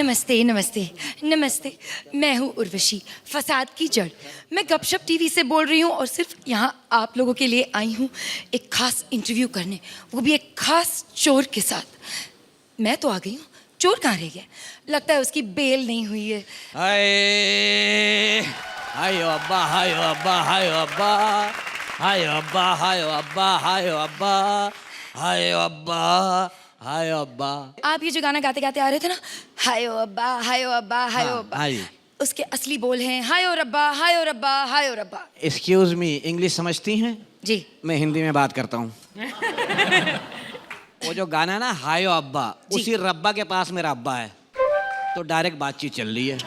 नमस्ते नमस्ते नमस्ते। मैं हूँ उर्वशी, फसाद की जड़। मैं गपशप टीवी से बोल रही हूँ और सिर्फ यहाँ आप लोगों के लिए आई हूँ एक खास इंटरव्यू करने, वो भी एक खास चोर के साथ। मैं तो आ गई हूँ, चोर कहाँ रह गया? लगता है उसकी बेल नहीं हुई है। हाय हाय अब्बा हाय अब्बा हाय अब्बा हाय अब्बा हाय अब्बा हाय अब्बा हाय अब्बा हाय अब्बा। आप ये जो गाना गाते गाते आ रहे थे ना, हाय ओ अब्बा हाय ओ अब्बा हाय ओ अब्बा, उसके असली बोल हैं हाय ओ रब्बा हाय ओ रब्बा हाय ओ रब्बा। एक्सक्यूज मी, इंग्लिश समझती हैं? जी। मैं हिंदी में बात करता हूँ। वो जो गाना है ना हाय ओ अब्बा, उसी रब्बा के पास मेरा अब्बा है, तो डायरेक्ट बातचीत चल रही है।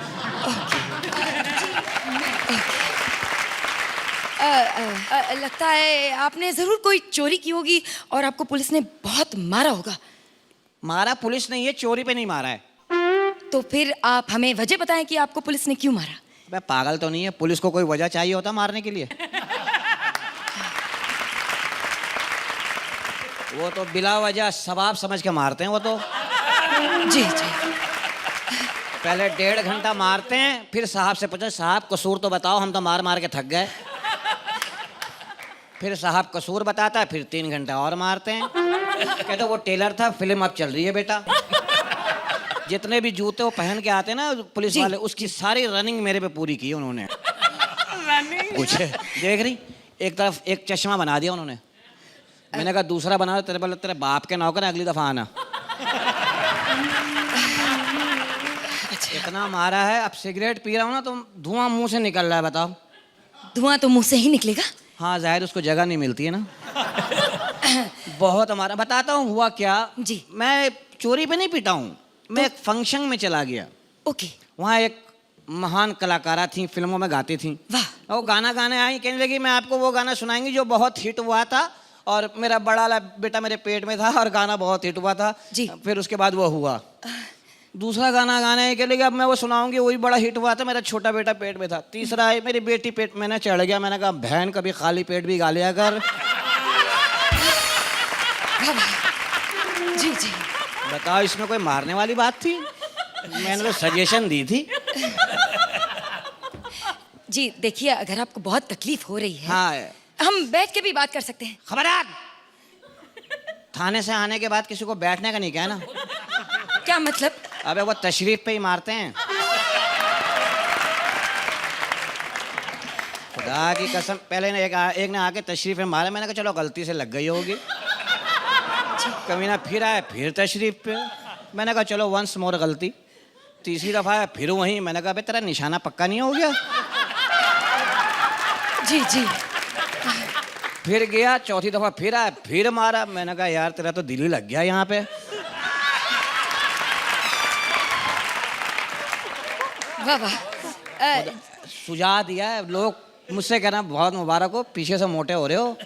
लगता है आपने जरूर कोई चोरी की होगी और आपको पुलिस ने बहुत मारा होगा। मारा पुलिस ने, ये चोरी पे नहीं मारा है। तो फिर आप हमें वजह बताएं कि आपको पुलिस ने क्यों मारा। मैं पागल तो नहीं है, पुलिस को कोई वजह चाहिए होता मारने के लिए? वो तो बिला वजह सवाब समझ के मारते हैं वो तो। जी जी। पहले 1.5 घंटा मारते हैं, फिर साहब से पूछे साहब कसूर तो बताओ, हम तो मार मार के थक गए। फिर साहब कसूर बताता है, फिर 3 घंटा और मारते हैं। कहते वो टेलर था, फिल्म अब चल रही है बेटा। जितने भी जूते वो पहन के आते हैं ना पुलिस वाले, उसकी सारी रनिंग मेरे पे पूरी की उन्होंने। कुछ देख रही, एक तरफ एक चश्मा बना दिया उन्होंने। मैंने कहा दूसरा बना, तेरे बोले तेरे बाप के नौकर, अगली दफा आना। इतना मारा है, अब सिगरेट पी रहा हूँ ना तो धुआं मुंह से निकल रहा है। बताओ। धुआं तो मुंह से ही निकलेगा। हाँ जाहिर, उसको जगह नहीं मिलती है ना। बहुत हमारा। बताता हूँ हुआ क्या जी। मैं चोरी पे नहीं पीटा हूँ, मैं एक फंक्शन में चला गया। ओके। वहाँ एक महान कलाकारा थी, फिल्मों में गाती थी। वाह। वो गाना गाने आई, कहने लगी मैं आपको वो गाना सुनाएंगी जो बहुत हिट हुआ था और मेरा बड़ा वाला बेटा मेरे पेट में था और गाना बहुत हिट हुआ था जी। फिर उसके बाद वो हुआ। दूसरा गाना गाने के लिए अब मैं वो सुनाऊंगी, वही बड़ा हिट हुआ था, मेरा छोटा बेटा पेट में था। तीसरा है मेरी बेटी पेट में चढ़ गया। मैंने कहा बहन कभी खाली पेट भी गा लिया कर। जी जी। बताओ इसमें कोई मारने वाली बात थी? मैंने तो सजेशन दी थी। जी देखिए, अगर आपको बहुत तकलीफ हो रही है, हाँ हम बैठ के भी बात कर सकते हैं। खबरदार, थाने से आने के बाद किसी को बैठने का नहीं कहना। क्या मतलब? अबे वो तशरीफ पे ही मारते हैं। खुदा की कसम, पहले ने एक ने आके तशरीफ में मारा, मैंने कहा चलो गलती से लग गई होगी। कमीना फिर आया, फिर तशरीफ पे। मैंने कहा चलो वंस मोर गलती। तीसरी दफा आया, फिर वहीं। मैंने कहा तेरा निशाना पक्का नहीं हो गया? जी जी। फिर गया, चौथी दफा फिर आया, फिर मारा। मैंने कहा यार तेरा तो दिल ही लग गया यहाँ पे। वाह वाह। सुझा दिया है। लोग मुझसे कहना बहुत मुबारक हो, पीछे से मोटे हो रहे हो।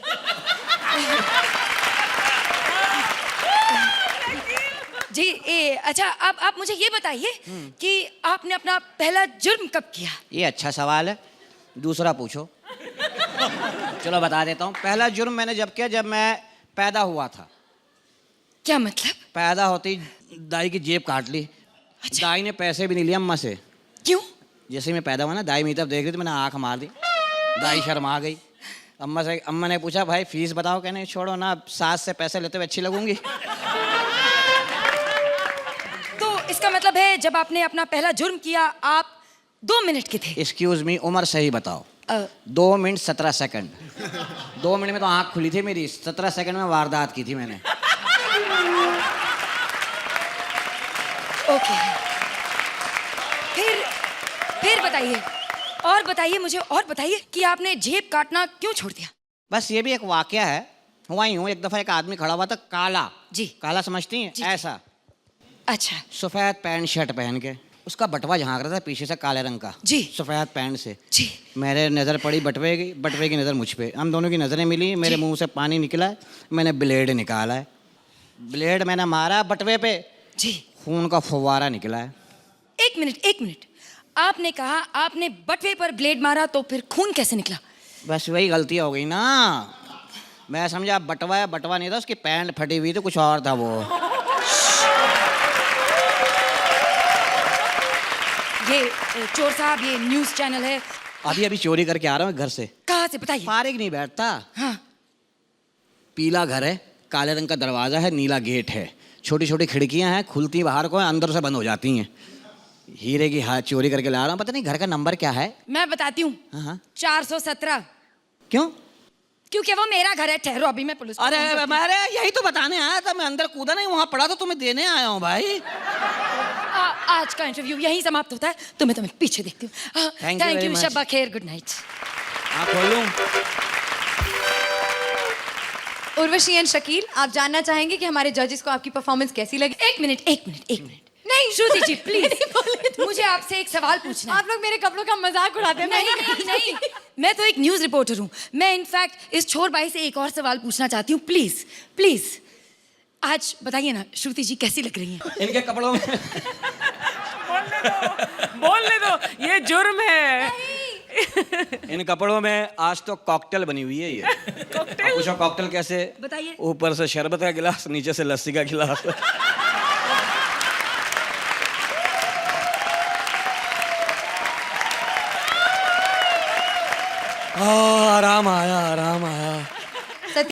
जी अच्छा, आप मुझे ये बताइए कि आपने अपना पहला जुर्म कब किया? ये अच्छा सवाल है, दूसरा पूछो। चलो बता देता हूँ। पहला जुर्म मैंने जब किया, जब मैं पैदा हुआ था। क्या मतलब? पैदा होती दाई की जेब काट ली। अच्छा। दाई ने पैसे भी नहीं लिए अम्मा से। क्यों? जैसे मैं पैदा हुआ ना, दाई मेरी तरफ देख रही थी, मैंने आँख मार दी। दाई शर्मा गई। अम्मा ने पूछा भाई फीस बताओ। कहने छोड़ो ना, सास से पैसे लेते हुए अच्छी लगूंगी। तो इसका मतलब है जब आपने अपना पहला जुर्म किया आप 2 मिनट के थे? एक्सक्यूज मी, उम्र सही बताओ। 2 मिनट 17 सेकंड। 2 मिनट में तो आँख खुली थी मेरी, 17 सेकंड में वारदात की थी मैंने। ओके। फिर बताइए, और बताइए मुझे, और बताइए कि आपने जेब काटना क्यों छोड़ दिया? बस ये भी एक वाकया है। हुआ ही हूँ, एक दफा एक आदमी खड़ा हुआ था काला। जी। काला समझती हैं? ऐसा अच्छा। सफेद पैंट शर्ट पहन के, उसका बटवा झांक रहा था पीछे से काले रंग का। जी। सफेद पैंट से। जी। मेरे नजर पड़ी बटवे की नजर मुझ पे। हम दोनों की नजरें मिली, मेरे मुंह से पानी निकला है, मैंने ब्लेड निकाला है। ब्लेड मैंने मारा बटवे पे। जी। खून का फव्वारा निकला है। एक मिनट, आपने कहा आपने बटवे पर ब्लेड मारा, तो फिर खून कैसे निकला? बस वही गलती हो गई ना। मैं समझा बटवा नहीं था, उसकी पैंट फटी हुई थी, कुछ और था वो। ये चोर साहब, ये न्यूज़ चैनल है। अभी चोरी करके आ रहा हूँ घर से। कहाँ से बताइए? फारिग नहीं बैठता। हाँ। पीला घर है, काले रंग का दरवाजा है, नीला गेट है, छोटी छोटी खिड़कियां हैं, खुलती बाहर को है, अंदर से बंद हो जाती हैं। हीरे की हाथ चोरी करके ला रहा हूँ, पता नहीं घर का नंबर क्या है। मैं बताती हूँ। हाँ। 417। क्यों? क्योंकि वो मेरा घर है। ठहरो, अभी मैं पुलिस को अरे फोन करती हूँ। अरे यही तो बताने आया था, मैं अंदर कूदा नहीं, वहां पड़ा तो तुम्हें देने आया हूँ भाई। आज का इंटरव्यू यहीं समाप्त होता है, तो मैं तुम्हें पीछे देखती हूँ। Thank you very you, much. शब्बा खैर, गुड नाइट। हाँ खोलूं? उर्वशी एंड शकील, आप जानना चाहेंगे कि हमारे जजेस को आपकी परफॉर्मेंस कैसी लगी? एक मिनट। नहीं श्रुति जी, प्लीज मुझे आपसे एक सवाल पूछना है। आप लोग मेरे कपड़ों का मजाक उड़ाते हैं। नहीं, मैं तो एक न्यूज़ रिपोर्टर हूँ। मैं इनफैक्ट इस छोर बाई से एक और सवाल पूछना चाहती हूँ, प्लीज। आज बताइए ना, श्रुति जी कैसी लग रही हैं? इनके कपड़ों में बोलने दो, ये जुर्म है। इन कपड़ों में आज तो कॉकटेल बनी हुई है ये। कॉकटेल? पूछो कॉकटेल कैसे? बताइए। ऊपर से शरबत का गिलास, नीचे से लस्सी का गिलास। आराम आया।